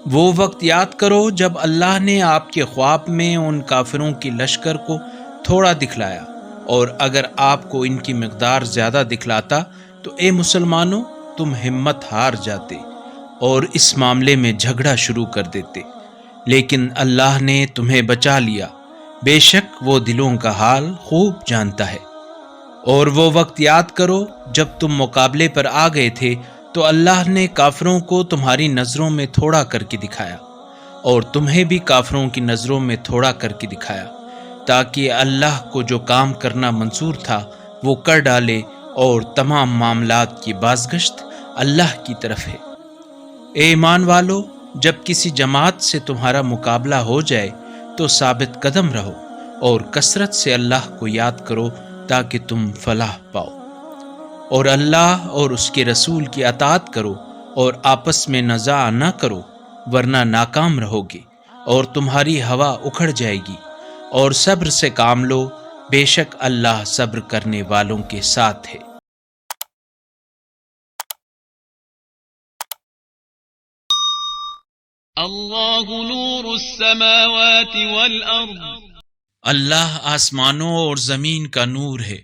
وہ وقت یاد کرو جب اللہ نے آپ کے خواب میں ان کافروں کی لشکر کو تھوڑا دکھلایا، اور اگر آپ کو ان کی مقدار زیادہ دکھلاتا تو اے مسلمانوں تم ہمت ہار جاتے اور اس معاملے میں جھگڑا شروع کر دیتے، لیکن اللہ نے تمہیں بچا لیا، بے شک وہ دلوں کا حال خوب جانتا ہے۔ اور وہ وقت یاد کرو جب تم مقابلے پر آ گئے تھے تو اللہ نے کافروں کو تمہاری نظروں میں تھوڑا کر کے دکھایا، اور تمہیں بھی کافروں کی نظروں میں تھوڑا کر کے دکھایا، تاکہ اللہ کو جو کام کرنا منظور تھا وہ کر ڈالے، اور تمام معاملات کی بازگشت اللہ کی طرف ہے۔ اے ایمان والو، جب کسی جماعت سے تمہارا مقابلہ ہو جائے تو ثابت قدم رہو اور کثرت سے اللہ کو یاد کرو تاکہ تم فلاح پاؤ، اور اللہ اور اس کے رسول کی اطاعت کرو اور آپس میں نزاع نہ کرو، ورنہ ناکام رہو گے اور تمہاری ہوا اکھڑ جائے گی، اور صبر سے کام لو، بے شک اللہ صبر کرنے والوں کے ساتھ ہے۔ اللہ نور السماوات والارض، اللہ آسمانوں اور زمین کا نور ہے۔